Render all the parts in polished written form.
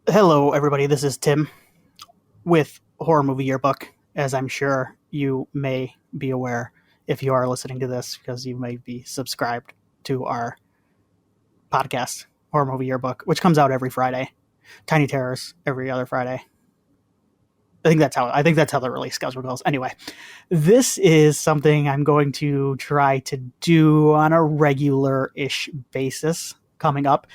Hello, everybody. This is Tim with Horror Movie Yearbook, as I'm sure you may be aware if you are listening to this, because you may be subscribed to our podcast, Horror Movie Yearbook, which comes out every Friday. Tiny Terrors every other Friday. I think that's how the release schedule goes. Anyway, this is something I'm going to try to do on a regular-ish basis coming up.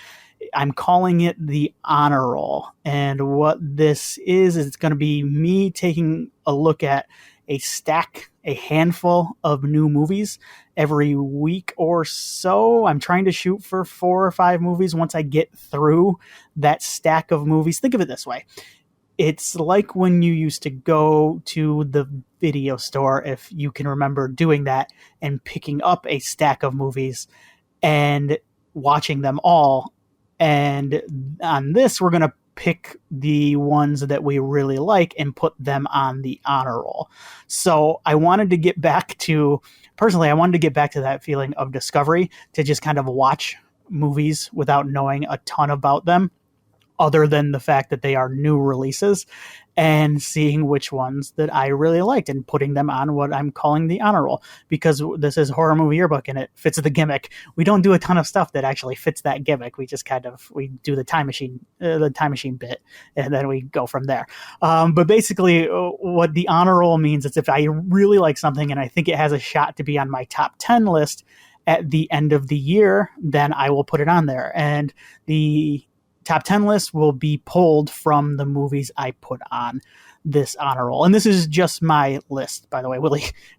I'm calling it the honor roll. And what this is it's going to be me taking a look at a handful of new movies every week or so. I'm trying to shoot for 4 or 5 movies once I get through that stack of movies. Think of it this way. It's like when you used to go to the video store, if you can remember doing that, and picking up a stack of movies and watching them all. And on this, we're going to pick the ones that we really like and put them on the honor roll. So I wanted to get back to that feeling of discovery, to just kind of watch movies without knowing a ton about them, other than the fact that they are new releases, and seeing which ones that I really liked and putting them on what I'm calling the honor roll, because this is Horror Movie Yearbook and it fits the gimmick. We don't do a ton of stuff that actually fits that gimmick. We just we do the time machine bit, and then we go from there. But basically what the honor roll means is if I really like something and I think it has a shot to be on my top 10 list at the end of the year, then I will put it on there. And the top 10 list will be pulled from the movies I put on this honor roll. And this is just my list, by the way.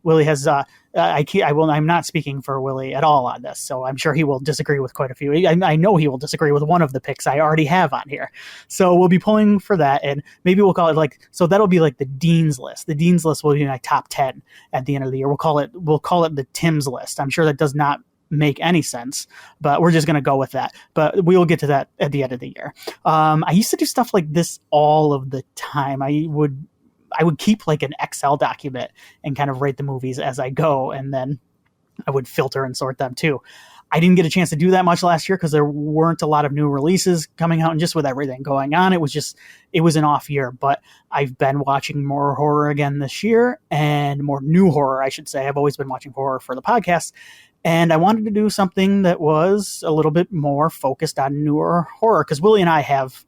Willie has, I'm not speaking for Willie at all on this, so I'm sure he will disagree with quite a few. I know he will disagree with one of the picks I already have on here. So we'll be pulling for that, and maybe we'll call it so that'll be like the Dean's list. The Dean's list will be my top 10 at the end of the year. We'll call it the Tim's list. I'm sure that does not make any sense, but we're just going to go with that. But we will get to that at the end of the year. I used to do stuff like this all of the time. I would keep like an Excel document and kind of rate the movies as I go, and then I would filter and sort them too. I didn't get a chance to do that much last year because there weren't a lot of new releases coming out, and just with everything going on, it was an off year. But I've been watching more horror again this year, and more new horror, I should say. I've always been watching horror for the podcast, and I wanted to do something that was a little bit more focused on newer horror, because Willie and I have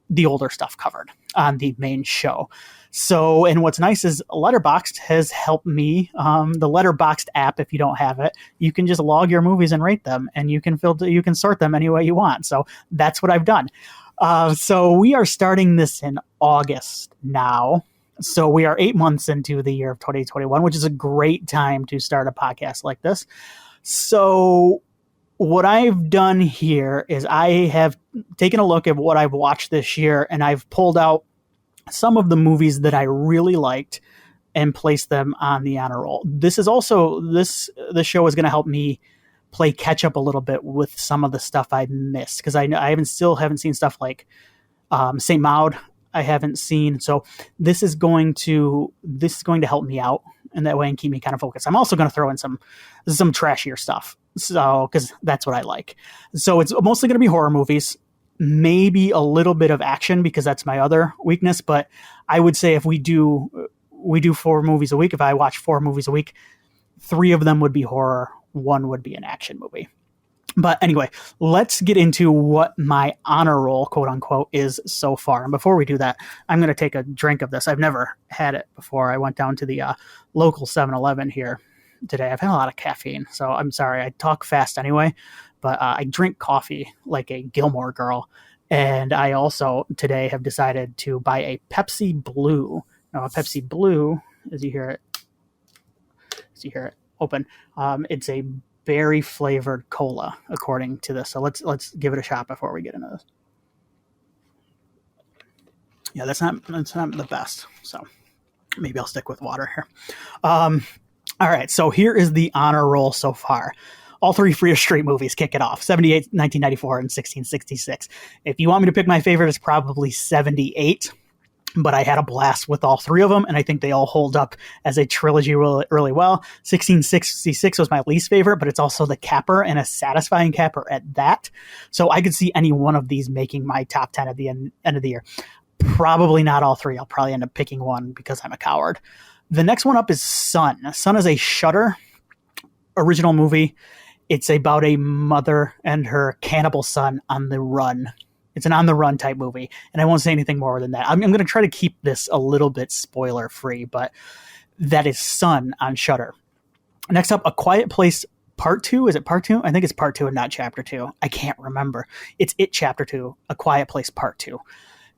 the older stuff covered on the main show. So, and what's nice is Letterboxd has helped me. The Letterboxd app, if you don't have it, you can just log your movies and rate them, and you can sort them any way you want. So that's what I've done. So we are starting this in August now. So we are 8 months into the year of 2021, which is a great time to start a podcast like this. So what I've done here is I have taken a look at what I've watched this year, and I've pulled out some of the movies that I really liked and placed them on the honor roll. This is also, the show is going to help me play catch up a little bit with some of the stuff I missed, because I still haven't seen stuff like St. Maud. I haven't seen. So this is going to help me out in that way and keep me kind of focused. I'm also going to throw in some trashier stuff, so because that's what I like. So it's mostly going to be horror movies, maybe a little bit of action, because that's my other weakness. But I would say if we do 4 movies a week, if I watch 4 movies a week, 3 of them would be horror, 1 would be an action movie. But anyway, let's get into what my honor roll, quote unquote, is so far. And before we do that, I'm going to take a drink of this. I've never had it before. I went down to the local 7-Eleven here today. I've had a lot of caffeine, so I'm sorry. I talk fast anyway, but I drink coffee like a Gilmore Girl. And I also today have decided to buy a Pepsi Blue. Now, a Pepsi Blue, as you hear it open, it's a berry flavored cola, according to this. So let's give it a shot before we get into this. Yeah, that's not the best. So maybe I'll stick with water here. All right, so here is the honor roll so far. All 3 Freer Street movies kick it off: 78, 1994, and 1666. If you want me to pick my favorite, it's probably 78. but I had a blast with all three of them, and I think they all hold up as a trilogy really, really well. 1666 was my least favorite, but it's also the capper, and a satisfying capper at that. So I could see any one of these making my top 10 at the end of the year. Probably not all three. I'll probably end up picking one because I'm a coward. The next one up is Sun. Sun is a Shudder original movie. It's about a mother and her cannibal son on the run. It's an on-the-run type movie, and I won't say anything more than that. I'm going to try to keep this a little bit spoiler-free, but that is Sun on Shudder. Next up, A Quiet Place Part 2. Is it Part 2? I think it's Part 2 and not Chapter 2. I can't remember. It's It Chapter 2, A Quiet Place Part 2.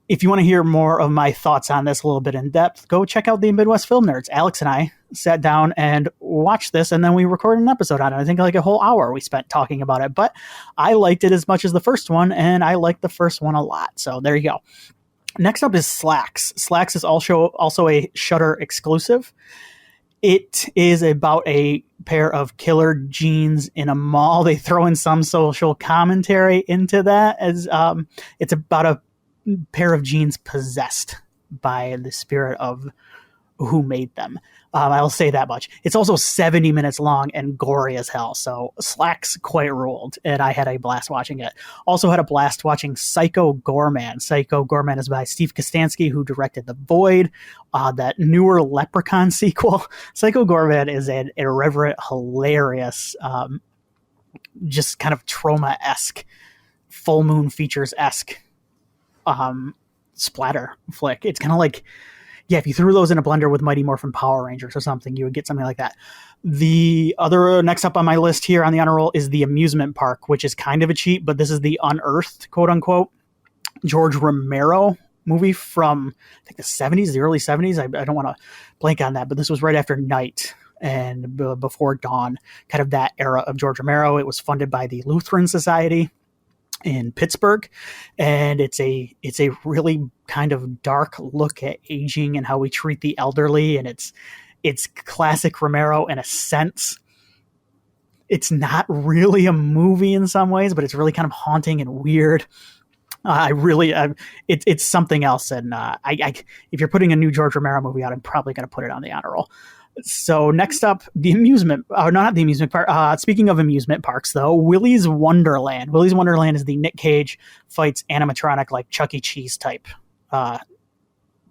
If you want to hear more of my thoughts on this a little bit in depth, go check out the Midwest Film Nerds. Alex and I sat down and watched this, and then we recorded an episode on it. I think like a whole hour we spent talking about it, but I liked it as much as the first one, and I liked the first one a lot. So there you go. Next up is Slacks. Slacks is also a Shudder exclusive. It is about a pair of killer jeans in a mall. They throw in some social commentary into that, as it's about a pair of jeans possessed by the spirit of who made them. I'll say that much. It's also 70 minutes long and gory as hell. So Slacks quite ruled, and I had a blast watching it. Also had a blast watching Psycho Goreman. Psycho Goreman is by Steve Kostansky, who directed The Void, that newer Leprechaun sequel. Psycho Goreman is an irreverent, hilarious, just kind of trauma-esque, Full Moon Features-esque splatter flick. It's kind of like, yeah, if you threw those in a blender with Mighty Morphin Power Rangers or something, you would get something like that. The other next up on my list here on the honor roll is The Amusement Park, which is kind of a cheat, but this is the unearthed, quote unquote, George Romero movie from, I think, the 70s, the early 70s. I don't want to blank on that, but this was right after Night and before Dawn, kind of that era of George Romero. It was funded by the Lutheran Society in Pittsburgh, and it's a really kind of dark look at aging and how we treat the elderly, and it's classic Romero in a sense. It's not really a movie in some ways, but it's really kind of haunting and weird. It's something else, and if you're putting a new George Romero movie out, I'm probably going to put it on the honor roll. So next up, not the amusement park. Speaking of amusement parks, though, Willy's Wonderland. Willy's Wonderland is the Nick Cage fights animatronic, like Chuck E. Cheese type,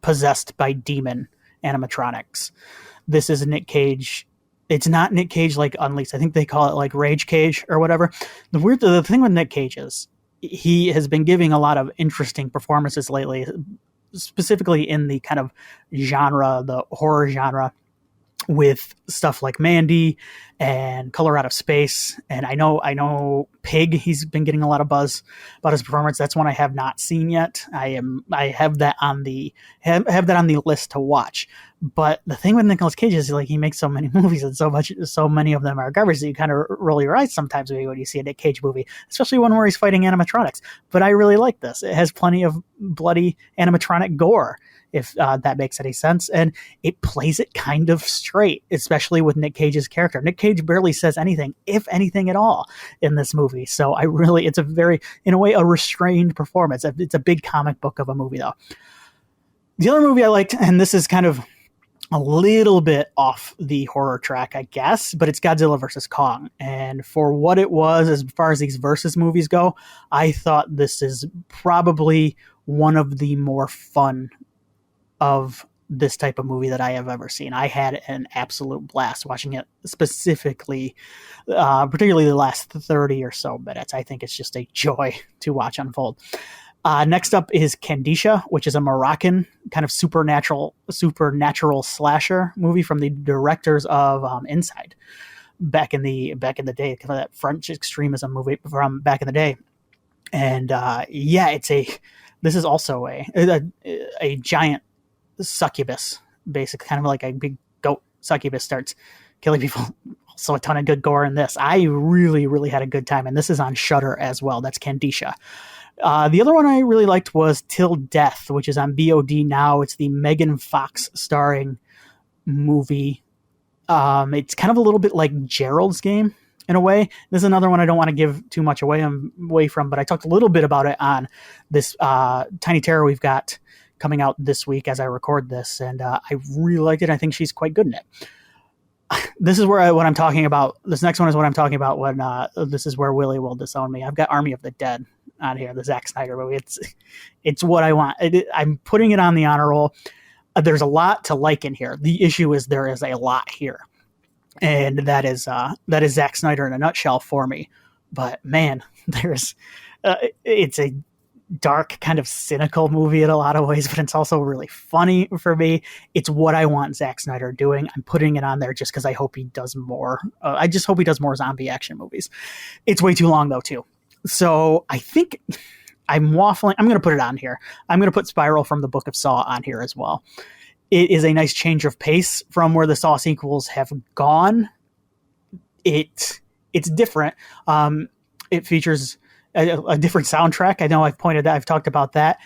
possessed by demon animatronics. This is Nick Cage. It's not Nick Cage like Unleashed. I think they call it like Rage Cage or whatever. The thing with Nick Cage is he has been giving a lot of interesting performances lately, specifically in the kind of genre, the horror genre, with stuff like Mandy and Color Out of Space. And I know Pig, he's been getting a lot of buzz about his performance. That's one I have not seen yet. I have that on the list to watch. But the thing with Nicolas Cage is, like, he makes so many movies and so many of them are garbage that you kind of roll your eyes sometimes when you see a Nick Cage movie, especially one where he's fighting animatronics. But I really like this. It has plenty of bloody animatronic gore, if that makes any sense. And it plays it kind of straight, especially with Nick Cage's character. Nick Cage barely says anything, if anything at all, in this movie. So it's a very, in a way, a restrained performance. It's a big comic book of a movie, though. The other movie I liked, and this is kind of a little bit off the horror track, I guess, but it's Godzilla vs. Kong. And for what it was, as far as these versus movies go, I thought this is probably one of the more fun of this type of movie that I have ever seen. I had an absolute blast watching it, specifically, particularly the last 30 or so minutes. I think it's just a joy to watch unfold. Next up is Candisha, which is a Moroccan kind of supernatural slasher movie from the directors of Inside, back in the day, kind of that French extremism movie from back in the day. And this is also a giant succubus, basically, kind of like a big goat succubus starts killing people. Also a ton of good gore in this. I really, really had a good time, and this is on Shudder as well. That's Candisha. The other one I really liked was Till Death, which is on VOD now. It's the Megan Fox starring movie. It's kind of a little bit like Gerald's Game in a way. This is another one I don't want to give too much away from, but I talked a little bit about it on this Tiny Terror we've got coming out this week as I record this, and I really liked it. I think she's quite good in it. This is where what I'm talking about. This next one is what I'm talking about when this is where Willie will disown me. I've got Army of the Dead on here, the Zack Snyder movie. It's what I want. I'm putting it on the honor roll. There's a lot to like in here. The issue is there is a lot here, and that is Zack Snyder in a nutshell for me. But man, it's a dark, kind of cynical movie in a lot of ways, but it's also really funny for me. It's what I want Zack Snyder doing. I'm putting it on there just because I hope he does more. I just hope he does more zombie action movies. It's way too long though too. So I think I'm waffling. I'm going to put it on here. I'm going to put Spiral from the Book of Saw on here as well. It is a nice change of pace from where the Saw sequels have gone. It's different. It features a different soundtrack. I know I've talked about that.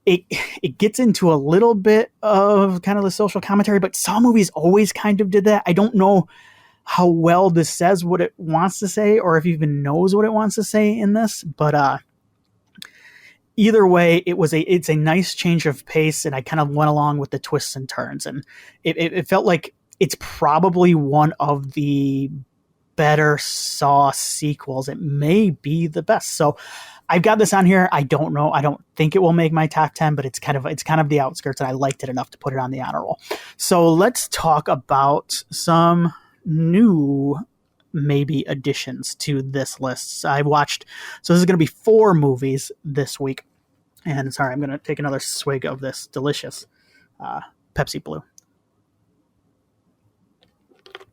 It gets into a little bit of kind of the social commentary, but Saw movies always kind of did that. I don't know how well this says what it wants to say, or if it even knows what it wants to say in this, but either way, it's a nice change of pace, and I kind of went along with the twists and turns, and it felt like it's probably one of the better Saw sequels. It may be the best. So I've got this on here. I don't know. I don't think it will make my top 10, but it's kind of the outskirts, and I liked it enough to put it on the honor roll. So let's talk about some new maybe additions to this list. I watched, so this is going to be 4 movies this week. And sorry, I'm going to take another swig of this delicious Pepsi Blue.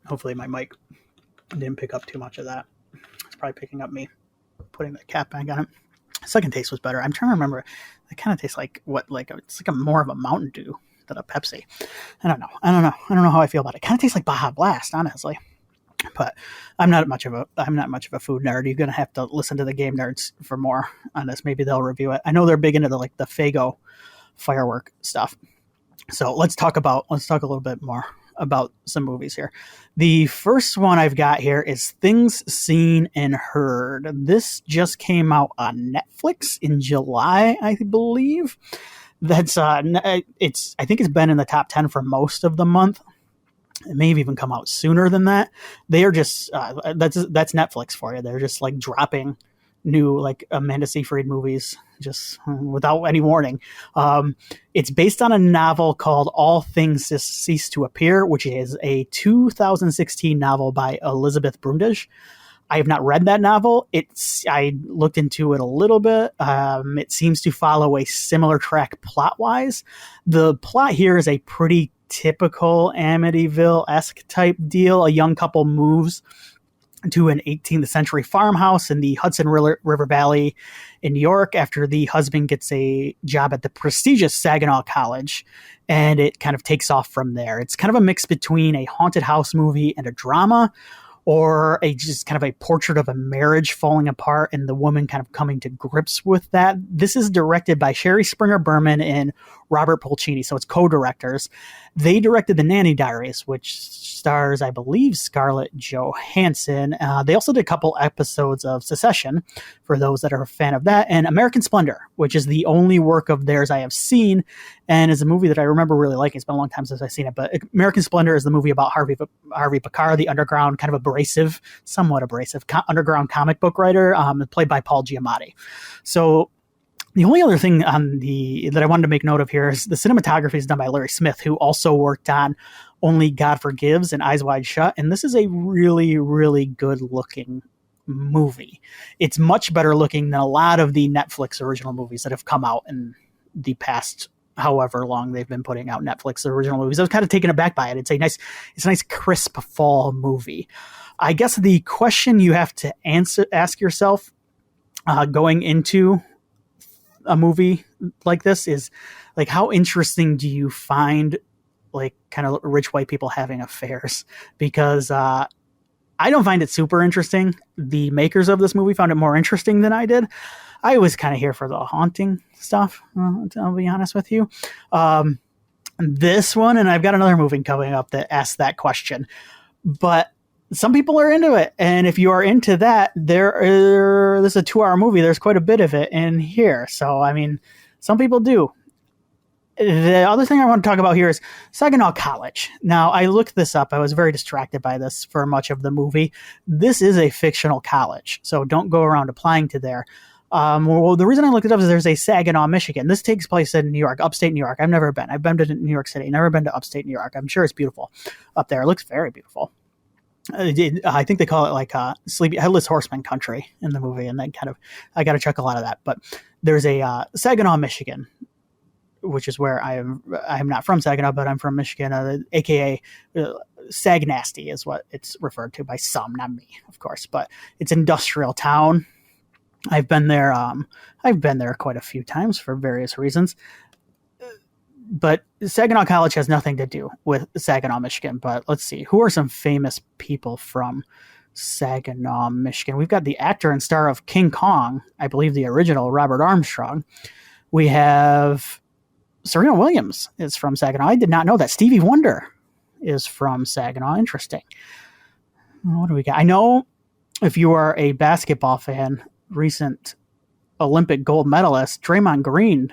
Hopefully my mic didn't pick up too much of that. It's probably picking up me putting the cap back on it. Second taste was better. I'm trying to remember. It kind of tastes like it's like more of a Mountain Dew than a Pepsi. I don't know how I feel about it. Kind of tastes like Baja Blast, honestly. But I'm not much of a food nerd. You're gonna have to listen to the Game Nerds for more on this. Maybe they'll review it. I know they're big into the Faygo firework stuff. So let's talk a little bit more about some movies here. The first one I've got here is Things Seen and Heard. This just came out on Netflix in July, I believe. That's I think it's been in the top 10 for most of the month. It may have even come out sooner than that. They are just that's Netflix for you. They're just like dropping new Amanda Seyfried movies just without any warning. It's based on a novel called All Things Cease to Appear, which is a 2016 novel by Elizabeth Brundage. I have not read that novel. I looked into it a little bit. It seems to follow a similar track plot-wise. The plot here is a pretty typical Amityville-esque type deal. A young couple moves to an 18th century farmhouse in the Hudson River Valley in New York after the husband gets a job at the prestigious Saginaw College, and it kind of takes off from there. It's kind of a mix between a haunted house movie and a drama, or just kind of a portrait of a marriage falling apart and the woman kind of coming to grips with that. This is directed by Sherry Springer Berman and Robert Polcini, so it's co-directors. They directed The Nanny Diaries, which stars, I believe, Scarlett Johansson. They also did a couple episodes of Succession, for those that are a fan of that, and American Splendor, which is the only work of theirs I have seen, and is a movie that I remember really liking. It's been a long time since I've seen it, but American Splendor is the movie about Harvey Pekar, the underground, kind of somewhat abrasive underground comic book writer, played by Paul Giamatti. So the only other thing that I wanted to make note of here is the cinematography is done by Larry Smith, who also worked on Only God Forgives and Eyes Wide Shut. And this is a really, really good looking movie. It's much better looking than a lot of the Netflix original movies that have come out in the past however long they've been putting out Netflix original movies. I was kind of taken aback by it. It's a nice crisp fall movie. I guess the question you have to ask yourself going into a movie like this is how interesting do you find kind of rich white people having affairs? Because I don't find it super interesting. The makers of this movie found it more interesting than I did. I was kind of here for the haunting stuff, I'll be honest with you. This one, and I've got another movie coming up that asks that question, but some people are into it. And if you are into that, this is a 2-hour movie. There's quite a bit of it in here. So, I mean, some people do. The other thing I want to talk about here is Saginaw College. Now, I looked this up. I was very distracted by this for much of the movie. This is a fictional college, so don't go around applying to there. Well, the reason I looked it up is there's a Saginaw, Michigan. This takes place in New York, upstate New York. I've never been. I've been to New York City, never been to upstate New York. I'm sure it's beautiful up there. It looks very beautiful. I think they call it like sleepy headless horseman country in the movie, and then kind of I got to check a lot of that. But there's a Saginaw, Michigan, which is where I am. I'm not from Saginaw, but I'm from Michigan, aka Sag Nasty is what it's referred to by some, not me, of course. But it's an industrial town. I've been there. I've been there quite a few times for various reasons. But Saginaw College has nothing to do with Saginaw, Michigan. But let's see, who are some famous people from Saginaw, Michigan? We've got the actor and star of King Kong, I believe the original, Robert Armstrong. We have Serena Williams is from Saginaw. I did not know that. Stevie Wonder is from Saginaw. Interesting. What do we got? I know if you are a basketball fan, recent Olympic gold medalist Draymond Green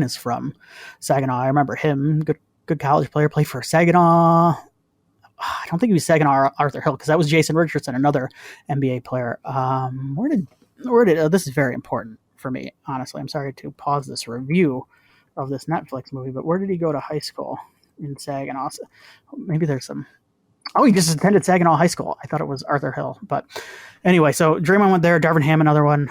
is from Saginaw. I remember him. Good college player. Played for Saginaw. I don't think he was Saginaw or Arthur Hill, because that was Jason Richardson, another NBA player. This is very important for me, honestly. I'm sorry to pause this review of this Netflix movie, but where did he go to high school in Saginaw? Maybe there's some. Oh, he just attended Saginaw High School. I thought it was Arthur Hill. But anyway, so Draymond went there. Darvin Ham, another one.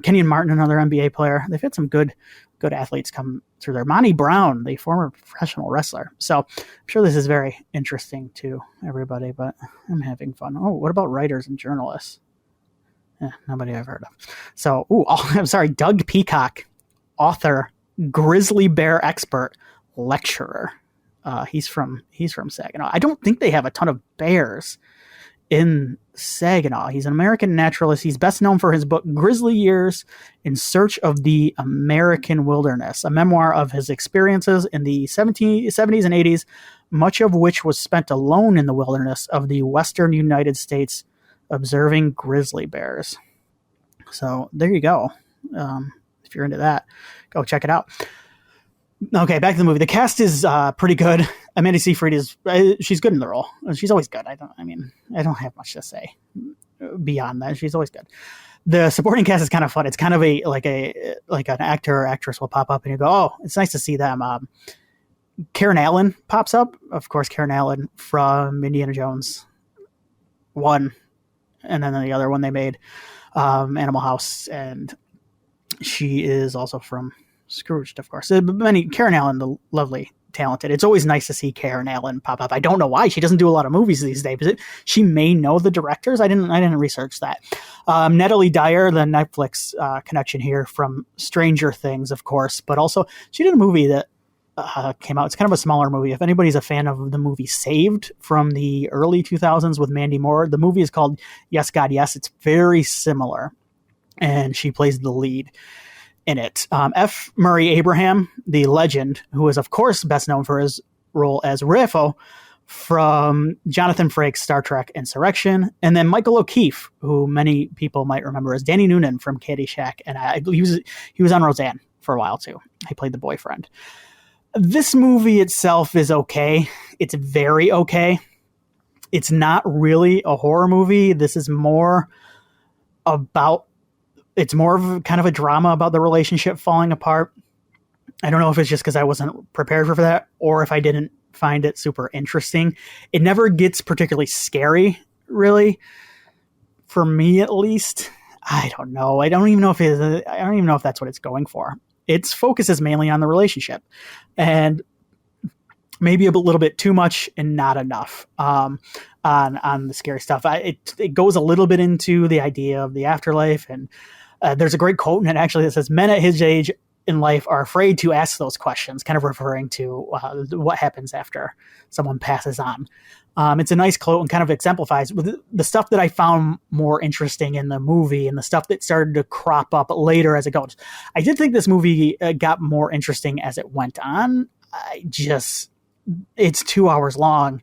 Kenyon Martin, another NBA player. They've had some good athletes come through there. Monty Brown, the former professional wrestler. So I'm sure this is very interesting to everybody, but I'm having fun. Oh, what about writers and journalists? Nobody I've heard of. So, I'm sorry, Doug Peacock, author, grizzly bear expert, lecturer. He's from Saginaw. I don't think they have a ton of bears in Saginaw. He's an American naturalist. He's best known for his book Grizzly Years in Search of the American Wilderness, a memoir of his experiences in the 70s and 80s, much of which was spent alone in the wilderness of the western United States observing grizzly bears. So there you go. If you're into that, go check it out. Okay, back to the movie. The cast is pretty good. Amanda Seyfried she's good in the role. She's always good. I don't have much to say beyond that. She's always good. The supporting cast is kind of fun. It's kind of like an actor or actress will pop up and you go, oh, it's nice to see them. Karen Allen pops up. Of course, Karen Allen from Indiana Jones 1, and then the other one they made, Animal House, and she is also from Scrooged, of course. Karen Allen, the lovely, talented. It's always nice to see Karen Allen pop up. I don't know why she doesn't do a lot of movies these days. She may know the directors. I didn't research that. Natalie Dyer, the Netflix connection here from Stranger Things, of course, but also she did a movie that came out. It's kind of a smaller movie. If anybody's a fan of the movie Saved from the early 2000s with Mandy Moore, the movie is called Yes, God, Yes. It's very similar, and she plays the lead in it. F. Murray Abraham, the legend, who is, of course, best known for his role as Rafo from Jonathan Frakes' Star Trek Insurrection, and then Michael O'Keefe, who many people might remember as Danny Noonan from Caddyshack, and he was on Roseanne for a while, too. He played the boyfriend. This movie itself is okay. It's very okay. It's not really a horror movie. This is more it's more of kind of a drama about the relationship falling apart. I don't know if it's just because I wasn't prepared for that or if I didn't find it super interesting. It never gets particularly scary, really. For me, at least. I don't know. I don't even know if that's what it's going for. Its focus is mainly on the relationship, and maybe a little bit too much and not enough on the scary stuff. It goes a little bit into the idea of the afterlife, and there's a great quote in it actually that says, "Men at his age in life are afraid to ask those questions," kind of referring to what happens after someone passes on. It's a nice quote and kind of exemplifies the stuff that I found more interesting in the movie and the stuff that started to crop up later as it goes. I did think this movie got more interesting as it went on. It's 2 hours long,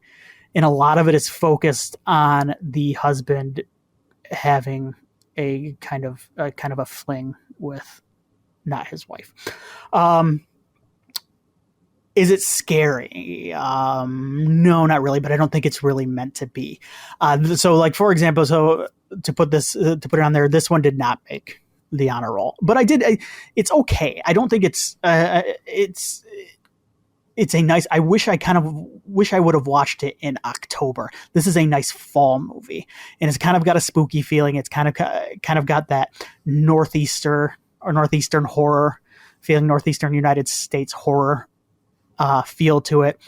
and a lot of it is focused on the husband having a kind of a fling with not his wife. Is it scary? No, not really, but I don't think it's really meant to be. So, like, for example, so to put it on there, this one did not make the honor roll, but it's okay. I don't think it's a nice. I wish I would have watched it in October. This is a nice fall movie, and it's kind of got a spooky feeling. It's kind of got that northeastern horror feeling, northeastern United States horror feel to it.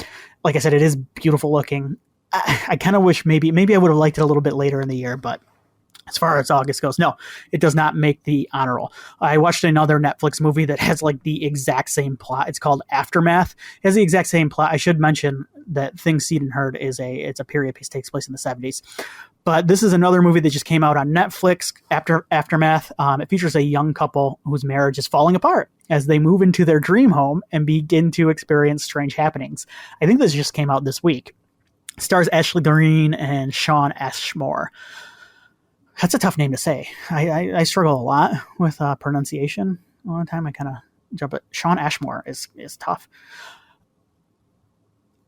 Like I said, it is beautiful looking. I kind of wish maybe I would have liked it a little bit later in the year, but as far as August goes, no, it does not make the honor roll. I watched another Netflix movie that has like the exact same plot. It's called Aftermath. It has the exact same plot. I should mention that Things Seen and Heard it's a period piece, takes place in the 70s. But this is another movie that just came out on Netflix, Aftermath. It features a young couple whose marriage is falling apart as they move into their dream home and begin to experience strange happenings. I think this just came out this week. It stars Ashley Greene and Shawn Ashmore. That's a tough name to say. I struggle a lot with pronunciation. All the time I kind of jump it. Shawn Ashmore is tough.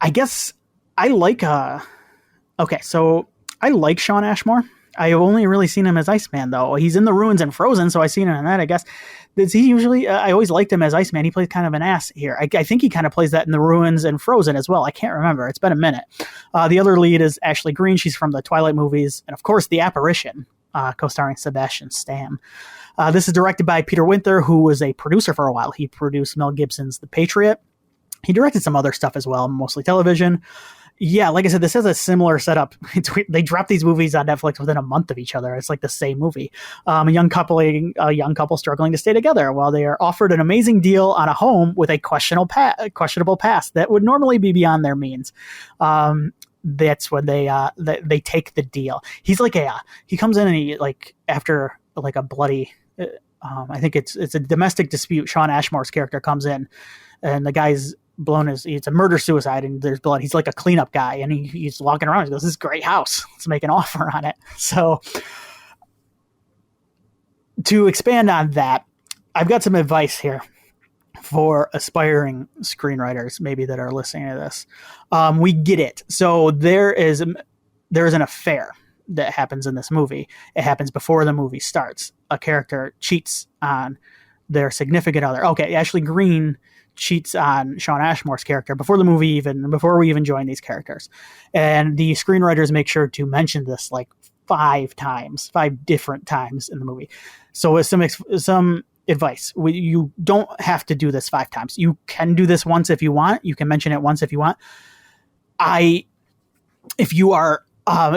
I guess I like so I like Shawn Ashmore. I've only really seen him as Iceman, though. He's in The Ruins and Frozen, so I've seen him in that, I guess. Does he usually... I always liked him as Iceman. He plays kind of an ass here. I think he kind of plays that in The Ruins and Frozen as well. I can't remember. It's been a minute. The other lead is Ashley Greene. She's from the Twilight movies. And, of course, The Apparition, co-starring Sebastian Stan. This is directed by Peter Winther, who was a producer for a while. He produced Mel Gibson's The Patriot. He directed some other stuff as well, mostly television. Yeah, like I said, this has a similar setup. They drop these movies on Netflix within a month of each other. It's like the same movie. A young couple struggling to stay together while they are offered an amazing deal on a home with a questionable past that would normally be beyond their means. That's when they take the deal. He's like he comes in and he like after like a bloody. I think it's a domestic dispute. Shawn Ashmore's character comes in, and the guy's blown it's a murder suicide and there's blood. He's like a cleanup guy, and he's walking around. He goes, "This is a great house. Let's make an offer on it." So to expand on that, I've got some advice here for aspiring screenwriters, maybe that are listening to this. We get it. So there is an affair that happens in this movie. It happens before the movie starts. A character cheats on their significant other. Okay, Ashley Greene cheats on Shawn Ashmore's character before we even join these characters. And the screenwriters make sure to mention this like 5 different times in the movie. So with some advice, you don't have to do this 5 times. You can do this once if you want. You can mention it once if you want. If you are,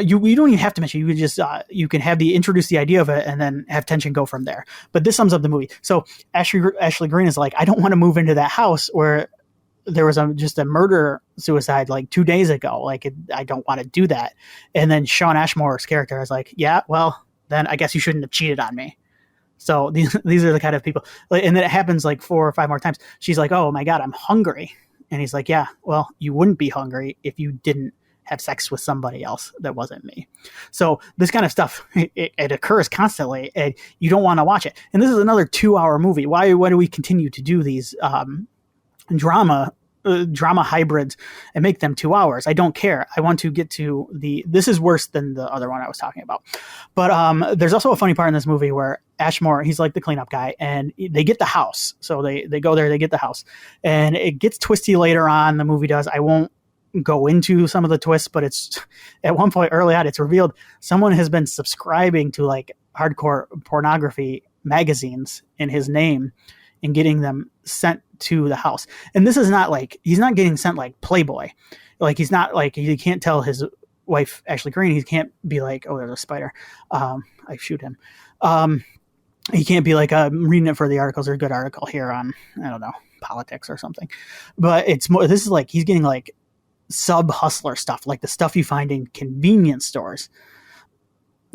you don't even have to mention. You can just you can introduce the idea of it and then have tension go from there. But this sums up the movie. So Ashley Greene is like, I don't want to move into that house where there was just a murder suicide like 2 days ago. Like I don't want to do that. And then Shawn Ashmore's character is like, yeah, well then I guess you shouldn't have cheated on me. So these are the kind of people. And then it happens like 4 or 5 more times. She's like, oh my God, I'm hungry. And he's like, yeah, well, you wouldn't be hungry if you didn't have sex with somebody else that wasn't me. So this kind of stuff, it occurs constantly, and you don't want to watch it. And this is another 2-hour movie. Why do we continue to do these drama hybrids and make them 2 hours? I don't care. I want to get to this is worse than the other one I was talking about. But there's also a funny part in this movie where Ashmore, he's like the cleanup guy, and they get the house. So they go there, they get the house, and it gets twisty later on. The movie does. I won't go into some of the twists, but it's at one point early on, it's revealed someone has been subscribing to like hardcore pornography magazines in his name and getting them sent to the house. And this is not like, he's not getting sent like Playboy. Like he's not like, he can't tell his wife, Ashley Greene, he can't be like, oh, there's a spider. I shoot him. He can't be like, I'm reading it for the articles or a good article here on, I don't know, politics or something. But it's more, this is like, he's getting like sub-hustler stuff, like the stuff you find in convenience stores.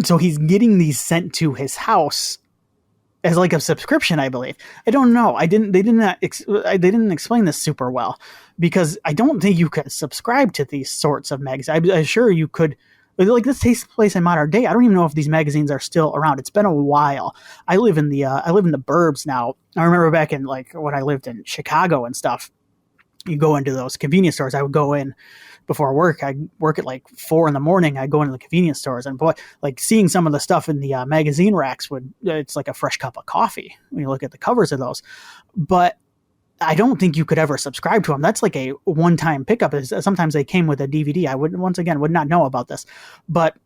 So he's getting these sent to his house as like a subscription, I believe. I don't know. They didn't explain this super well, because I don't think you could subscribe to these sorts of magazines. I'm sure you could. Like this takes place in modern day. I don't even know if these magazines are still around. It's been a while. I live in the burbs now. I remember back in like when I lived in Chicago and stuff. you go into those convenience stores. I would go in before work. I work at like 4 a.m. I go into the convenience stores, and boy, like seeing some of the stuff in the magazine racks it's like a fresh cup of coffee when you look at the covers of those. But I don't think you could ever subscribe to them. That's like a one-time pickup. Sometimes they came with a DVD. I would not know about this, but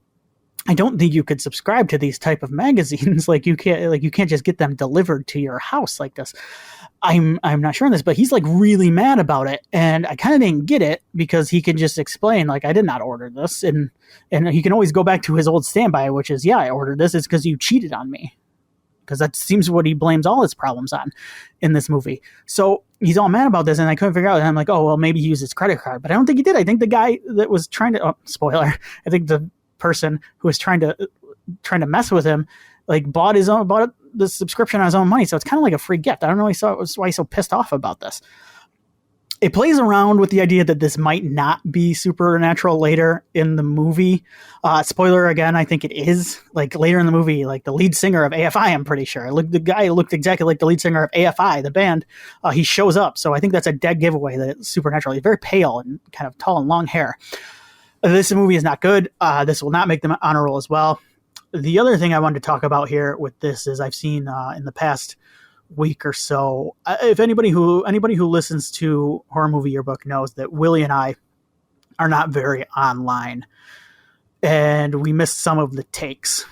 I don't think you could subscribe to these type of magazines. You can't just get them delivered to your house like this. I'm not sure on this, but he's like really mad about it, and I kind of didn't get it because he can just explain like, I did not order this, and he can always go back to his old standby, which is, yeah, I ordered this. It's because you cheated on me, because that seems what he blames all his problems on in this movie. So he's all mad about this, and I couldn't figure out. And I'm like, oh well, maybe he used his credit card, but I don't think he did. I think the guy that was trying to spoiler. I think the person who was trying to mess with him like bought the subscription on his own money, so it's kind of like a free gift. I don't know why he's so pissed off about this. It plays around with the idea that this might not be supernatural later in the movie. Spoiler again, I think it is. Like later in the movie, like the lead singer of AFI, I'm pretty sure. The guy looked exactly like the lead singer of AFI, the band. He shows up, so I think that's a dead giveaway that it's supernatural. He's very pale and kind of tall and long hair. This movie is not good. This will not make the honor roll as well. The other thing I wanted to talk about here with this is I've seen in the past week or so, if anybody who listens to Horror Movie Yearbook knows that Willie and I are not very online, and we missed some of the takes,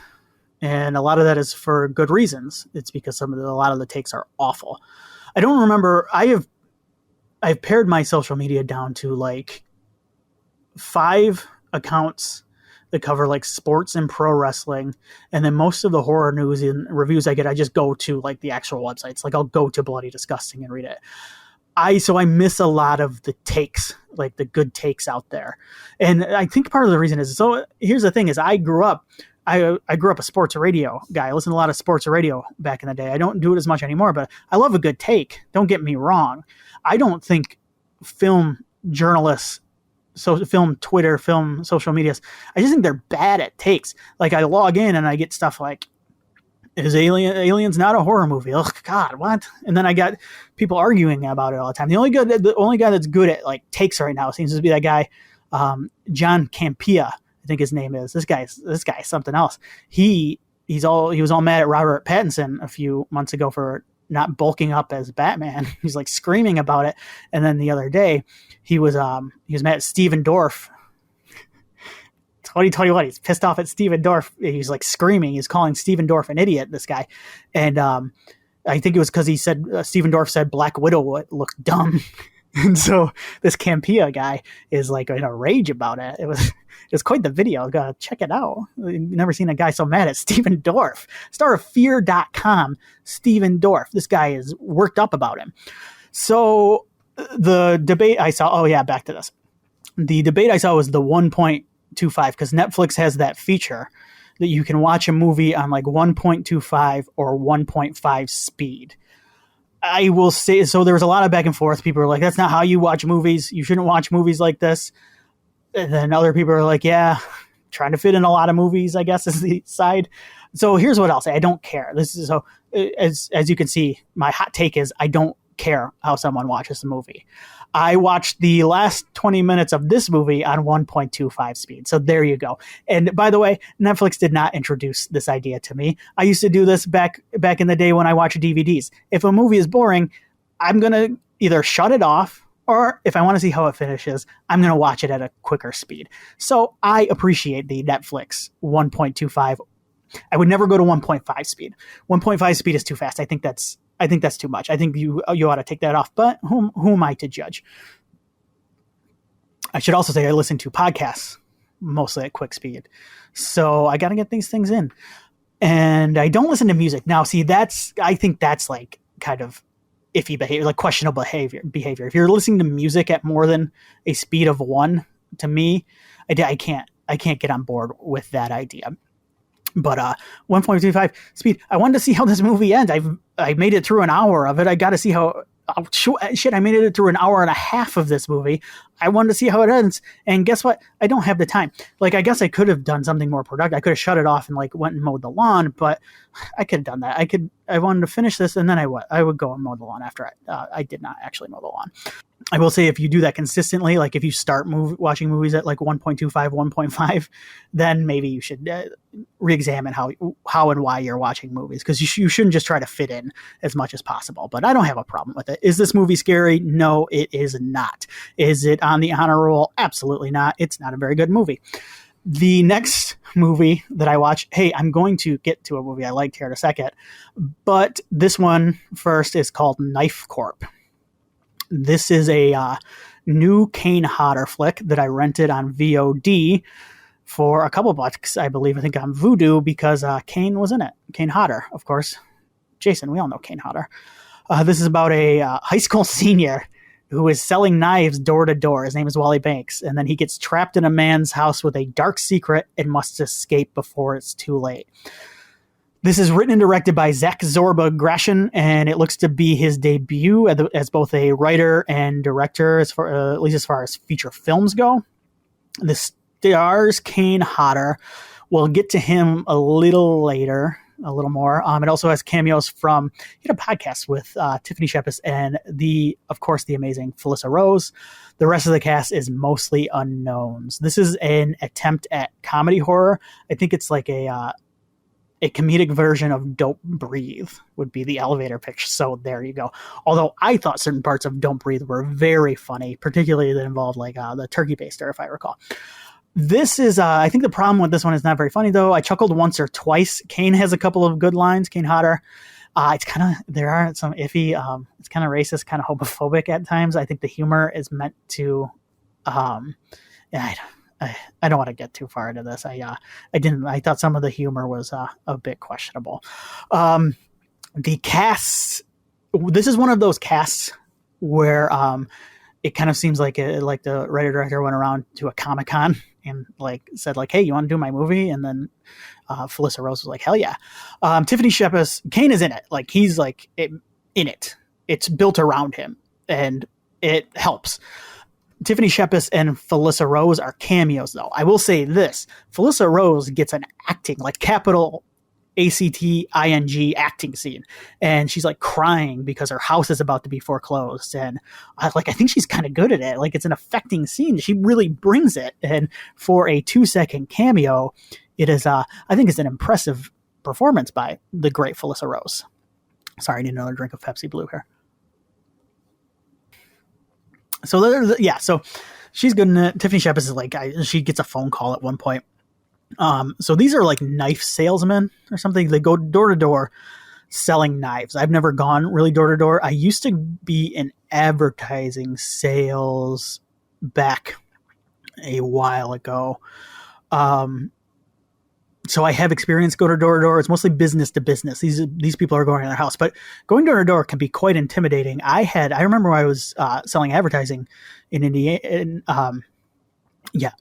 and a lot of that is for good reasons. It's because a lot of the takes are awful. I don't remember. I've pared my social media down to like 5 accounts that cover like sports and pro wrestling, and then most of the horror news and reviews I get, I just go to like the actual websites. Like I'll go to Bloody Disgusting and read it. So I miss a lot of the takes, like the good takes out there. And I think part of the reason is, so here's the thing is I grew up a sports radio guy. I listened to a lot of sports radio back in the day. I don't do it as much anymore, but I love a good take. Don't get me wrong. I don't think film journalists, film Twitter, film social medias, I just think they're bad at takes. Like I log in and I get stuff like, is Aliens not a horror movie? Oh God, what? And then I got people arguing about it all the time. The only guy that's good at like takes right now seems to be that guy, John Campea, I think his name is. This guy is something else. He was all mad at Robert Pattinson a few months ago for not bulking up as Batman. He's like screaming about it. And then the other day he was mad at Steven Dorff. 2021, he's pissed off at Steven Dorff. He's like screaming. He's calling Steven Dorff an idiot, this guy. And I think it was because he said, Steven Dorff said Black Widow looked dumb. And so this Campea guy is like in a rage about it. It was quite the video. Gotta check it out. You've never seen a guy so mad at Steven Dorff. Star of Fear.com, Steven Dorff. This guy is worked up about him. So the debate I saw, back to this. The debate I saw was the 1.25, because Netflix has that feature that you can watch a movie on like 1.25 or 1.5 speed. I will say, so there was a lot of back and forth. People are like, that's not how you watch movies. You shouldn't watch movies like this. And then other people are like, yeah, trying to fit in a lot of movies, I guess, is the side. So here's what I'll say. I don't care. This is so, as you can see, my hot take is I don't care how someone watches the movie. I watched the last 20 minutes of this movie on 1.25 speed. So there you go. And by the way, Netflix did not introduce this idea to me. I used to do this back in the day when I watched DVDs. If a movie is boring, I'm going to either shut it off, or if I want to see how it finishes, I'm going to watch it at a quicker speed. So I appreciate the Netflix 1.25. I would never go to 1.5 speed. 1.5 speed is too fast. I think that's too much. I think you ought to take that off. But who am I to judge? I should also say I listen to podcasts mostly at quick speed. So I got to get these things in. And I don't listen to music. Now, see, I think that's like kind of iffy behavior, like questionable behavior. If you're listening to music at more than a speed of 1, to me, I can't get on board with that idea. But 1.25 speed. I wanted to see how this movie ends. I made it through an hour of it. I got to see how. Oh, shit! I made it through an hour and a half of this movie. I wanted to see how it ends. And guess what? I don't have the time. Like, I guess I could have done something more productive. I could have shut it off and like went and mowed the lawn, but I could have done that. I wanted to finish this, and then I would go and mow the lawn after I did not actually mow the lawn. I will say, if you do that consistently, like if you start watching movies at like 1.25, 1.5, then maybe you should re-examine how and why you're watching movies, because you shouldn't just try to fit in as much as possible. But I don't have a problem with it. Is this movie scary? No, it is not. Is it on the honor roll? Absolutely not. It's not a very good movie. The next movie that I watch, hey, I'm going to get to a movie I liked here in a second, but this one first is called Knifecorp. This is a new Kane Hodder flick that I rented on VOD for a couple bucks, I believe. I think on Vudu, because Kane was in it. Kane Hodder, of course. Jason, we all know Kane Hodder. This is about a high school senior who is selling knives door to door. His name is Wally Banks. And then he gets trapped in a man's house with a dark secret and must escape before it's too late. This is written and directed by Zach Zorba Grashin, and it looks to be his debut as both a writer and director, at least as far as feature films go. This stars Kane Hodder. We'll get to him a little later, a little more. It also has cameos from, he had a podcast with Tiffany Shepis and of course, the amazing Felissa Rose. The rest of the cast is mostly unknowns. This is an attempt at comedy horror. I think it's like a comedic version of Don't Breathe would be the elevator pitch. So there you go. Although I thought certain parts of Don't Breathe were very funny, particularly that involved like the turkey baster, if I recall. This is, I think the problem with this one is not very funny though. I chuckled once or twice. Kane has a couple of good lines, Kane Hodder. It's kind of, there are some iffy, it's kind of racist, kind of homophobic at times. I think the humor is meant to, I don't want to get too far into this. I thought some of the humor was a bit questionable. The cast, this is one of those casts where it kind of seems like the writer director went around to a Comic-Con and like said like, hey, you want to do my movie? And then Felissa Rose was like, hell yeah. Tiffany Shepis, Kane is in it. Like he's like in it. It's built around him and it helps. Tiffany Shepis and Felissa Rose are cameos, though. I will say this. Felissa Rose gets an acting, like capital ACTING acting scene. And she's like crying because her house is about to be foreclosed. And I think she's kind of good at it. Like it's an affecting scene. She really brings it. And for a 2-second cameo, it is, I think it's an impressive performance by the great Felissa Rose. Sorry, I need another drink of Pepsi Blue here. So so she's good in it. Tiffany Shepis is like, she gets a phone call at one point. So these are like knife salesmen or something. They go door to door selling knives. I've never gone really door to door. I used to be in advertising sales back a while ago. So I have experience go to door to door. It's mostly business to business. These people are going to their house, but going door to door can be quite intimidating. I remember when I was selling advertising in Indiana.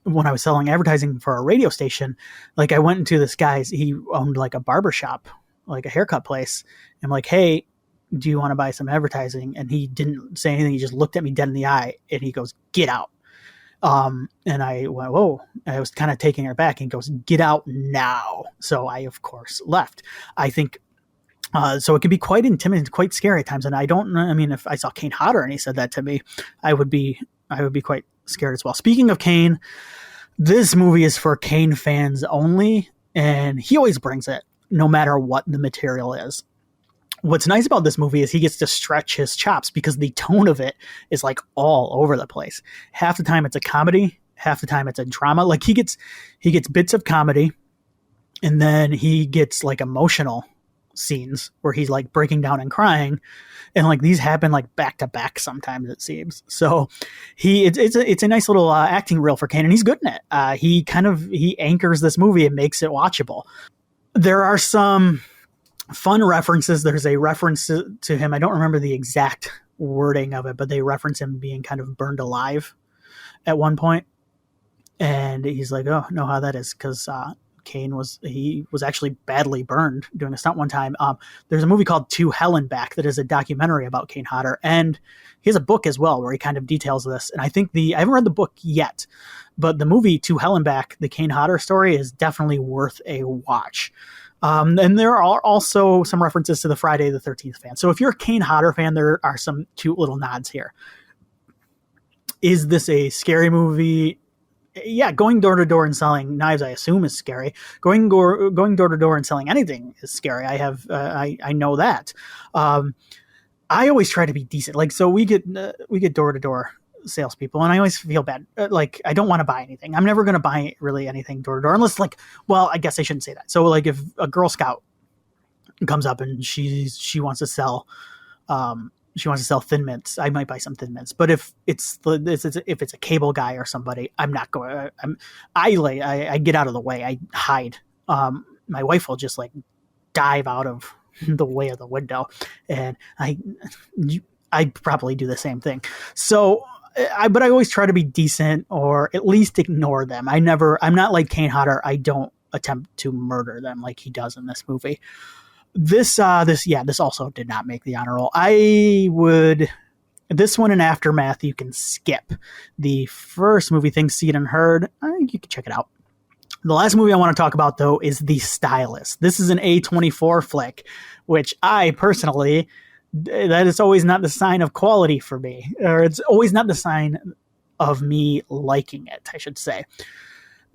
When I was selling advertising for a radio station, like I went into this guy's. He owned like a barbershop, like a haircut place. I'm like, hey, do you want to buy some advertising? And he didn't say anything. He just looked at me dead in the eye, and he goes, "Get out." And I went, whoa, I was kind of taking her back, and he goes, "Get out now." So I, of course, left. I think, so it can be quite intimidating, quite scary at times. And I don't know, I mean, if I saw Kane Hodder and he said that to me, I would be quite scared as well. Speaking of Kane, this movie is for Kane fans only, and he always brings it no matter what the material is. What's nice about this movie is he gets to stretch his chops because the tone of it is like all over the place. Half the time it's a comedy, half the time it's a drama. Like he gets bits of comedy, and then he gets like emotional scenes where he's like breaking down and crying, and like these happen like back to back sometimes, it seems. So it's a nice little acting reel for Kane, and he's good in it. He anchors this movie and makes it watchable. There are some fun references. There's a reference to him. I don't remember the exact wording of it, but they reference him being kind of burned alive at one point. And he's like, oh, know how that is, because he was actually badly burned doing a stunt one time. There's a movie called To Hell and Back that is a documentary about Kane Hodder, and he has a book as well where he kind of details this. And I think I haven't read the book yet, but the movie To Hell and Back, the Kane Hodder story, is definitely worth a watch. And there are also some references to the Friday the 13th fan. So if you're a Kane Hodder fan, there are some cute little nods here. Is this a scary movie? Yeah, going door to door and selling knives, I assume, is scary. Going door to door and selling anything is scary. I know that. I always try to be decent. Like, so we get door to door salespeople, and I always feel bad. Like, I don't want to buy anything. I'm never going to buy really anything door to door unless, like, well, I guess I shouldn't say that. So, like, if a Girl Scout comes up and she wants to sell, Thin Mints, I might buy some Thin Mints. But if it's a cable guy or somebody, I'm not going. I get out of the way. I hide. My wife will just like dive out of the way of the window, and I probably do the same thing. So, but I always try to be decent or at least ignore them. I'm not like Kane Hodder. I don't attempt to murder them like he does in this movie. This also did not make the honor roll. This one in Aftermath, you can skip. The first movie, Things Seen and Heard, you can check it out. The last movie I want to talk about, though, is The Stylist. This is an A24 flick, which I personally, that is always not the sign of quality for me, or it's always not the sign of me liking it, I should say.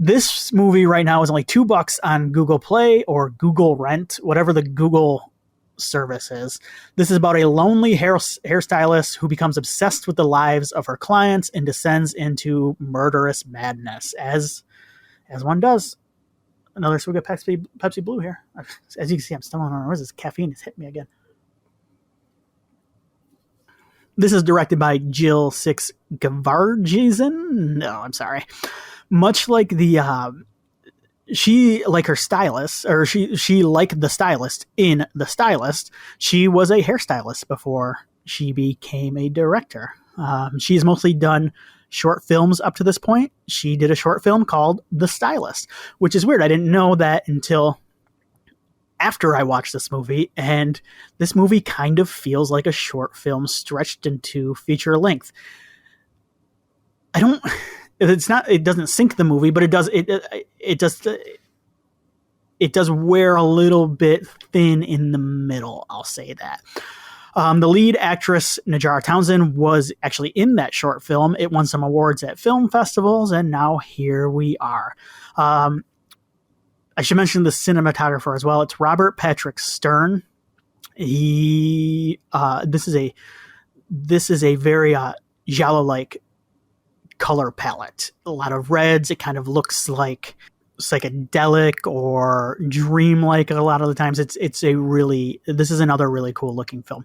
This movie right now is only $2 on Google Play or Google Rent, whatever the Google service is. This is about a lonely hairstylist who becomes obsessed with the lives of her clients and descends into murderous madness, as one does. Another swig of Pepsi Blue here. As you can see, I'm stumbling on this caffeine has hit me again. This is directed by Jill Six Gavardzin. No, I'm sorry. Much like she like the stylist in The Stylist, she was a hairstylist before she became a director. She's mostly done short films up to this point. She did a short film called The Stylist, which is weird. I didn't know that until after I watched this movie, and this movie kind of feels like a short film stretched into feature length. It doesn't sink the movie, but it does wear a little bit thin in the middle. I'll say that. The lead actress, Najara Townsend, was actually in that short film. It won some awards at film festivals, and now here we are. I should mention the cinematographer as well. It's Robert Patrick Stern. This is a very giallo-like color palette. A lot of reds. It kind of looks like psychedelic or dreamlike a lot of the times. This is another really cool looking film.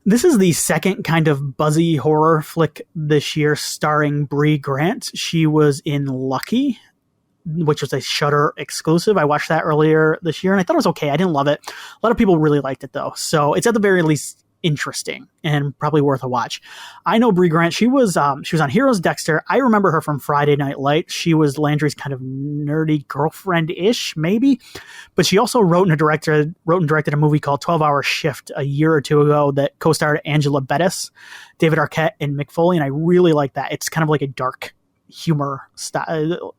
This is the second kind of buzzy horror flick this year starring Bree Grant. She was in Lucky, which was a Shudder exclusive. I watched that earlier this year and I thought it was okay. I didn't love it. A lot of people really liked it though. So it's at the very least interesting and probably worth a watch. I know Bree Grant. She was on Heroes Dexter. I remember her from Friday Night Lights. She was Landry's kind of nerdy girlfriend-ish, maybe. But she also wrote and directed a movie called 12-Hour Shift a year or two ago that co-starred Angela Bettis, David Arquette, and Mick Foley, and I really like that. It's kind of like a dark humor style.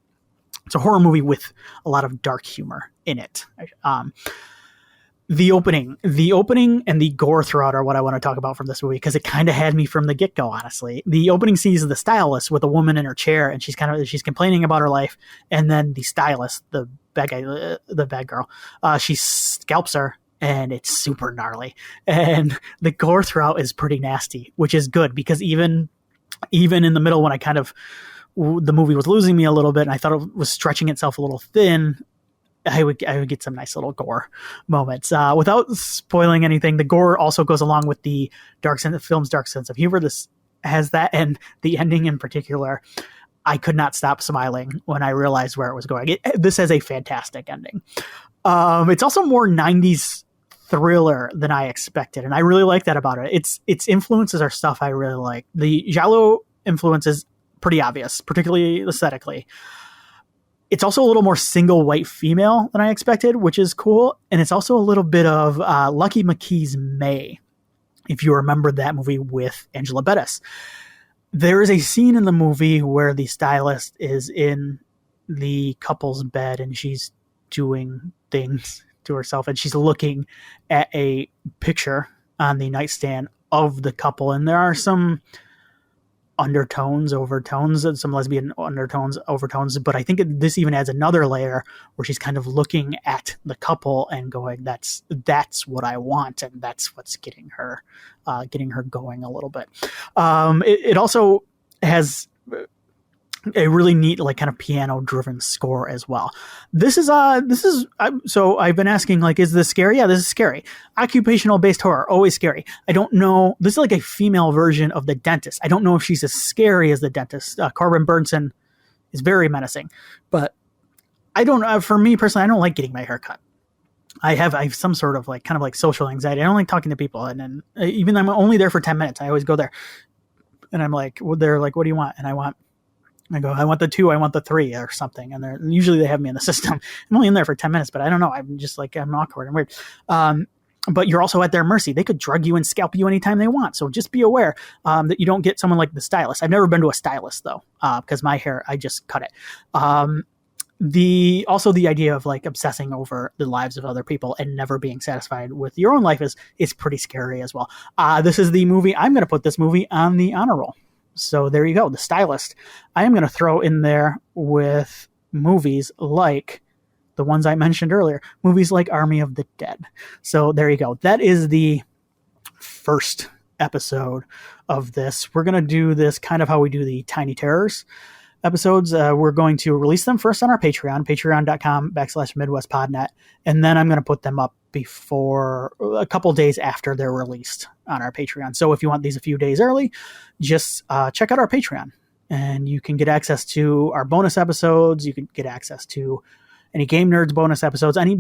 It's a horror movie with a lot of dark humor in it. The opening and the gore throughout are what I want to talk about from this movie because it kind of had me from the get-go, honestly. The opening sees the stylist with a woman in her chair and she's complaining about her life, and then the stylist, the bad girl, she scalps her and it's super gnarly. And the gore throughout is pretty nasty, which is good because even in the middle when the movie was losing me a little bit and I thought it was stretching itself a little thin, I would get some nice little gore moments. Without spoiling anything, the gore also goes along with the film's dark sense of humor. This has that, and the ending in particular, I could not stop smiling when I realized where it was going. This has a fantastic ending. It's also more 90s thriller than I expected, and I really like that about it. Its influences are stuff I really like. The giallo influence is pretty obvious, particularly aesthetically. It's also a little more single white female than I expected, which is cool. And it's also a little bit of Lucky McKee's May, if you remember that movie with Angela Bettis. There is a scene in the movie where the stylist is in the couple's bed and she's doing things to herself, and she's looking at a picture on the nightstand of the couple. And there are some undertones, overtones, and some lesbian undertones, overtones. But I think this even adds another layer where she's kind of looking at the couple and going, "That's what I want," and that's what's getting her going a little bit. It also has a really neat, like, kind of piano driven score as well. So I've been asking, like, is this scary? Yeah, this is scary. Occupational based horror, always scary. I don't know. This is like a female version of The Dentist. I don't know if she's as scary as The Dentist. Corbin Burnson is very menacing, but I don't, for me personally, I don't like getting my hair cut. I have some sort of like, kind of like social anxiety. I don't like talking to people. And then even though I'm only there for 10 minutes, I always go there and I'm like, well, they're like, "What do you want?" And I go, "I want the 2, I want the 3," or something. And usually they have me in the system. I'm only in there for 10 minutes, but I don't know. I'm just like, I'm awkward and weird. But you're also at their mercy. They could drug you and scalp you anytime they want. So just be aware that you don't get someone like the stylist. I've never been to a stylist though, because my hair, I just cut it. Also the idea of like obsessing over the lives of other people and never being satisfied with your own life is pretty scary as well. This is the movie. I'm going to put this movie on the honor roll. So there you go, The Stylist. I am going to throw in there with movies like the ones I mentioned earlier, movies like Army of the Dead. So there you go. That is the first episode of this. We're going to do this kind of how we do the Tiny Terrors episodes. We're going to release them first on our Patreon, patreon.com/MidwestPodNet. And then I'm going to put them up before a couple days after they're released on our Patreon. So if you want these a few days early, just check out our Patreon and you can get access to our bonus episodes. You can get access to any Game Nerds bonus episodes, any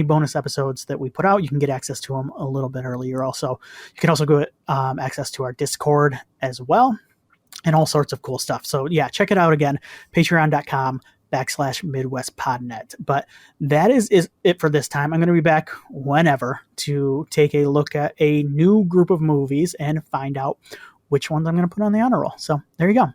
bonus episodes that we put out. You can get access to them a little bit earlier. Also, you can also get access to our Discord as well and all sorts of cool stuff. So yeah, check it out again, patreon.com/MidwestPodNet. But that is it for this time. I'm going to be back whenever to take a look at a new group of movies and find out which ones I'm going to put on the honor roll. So there you go.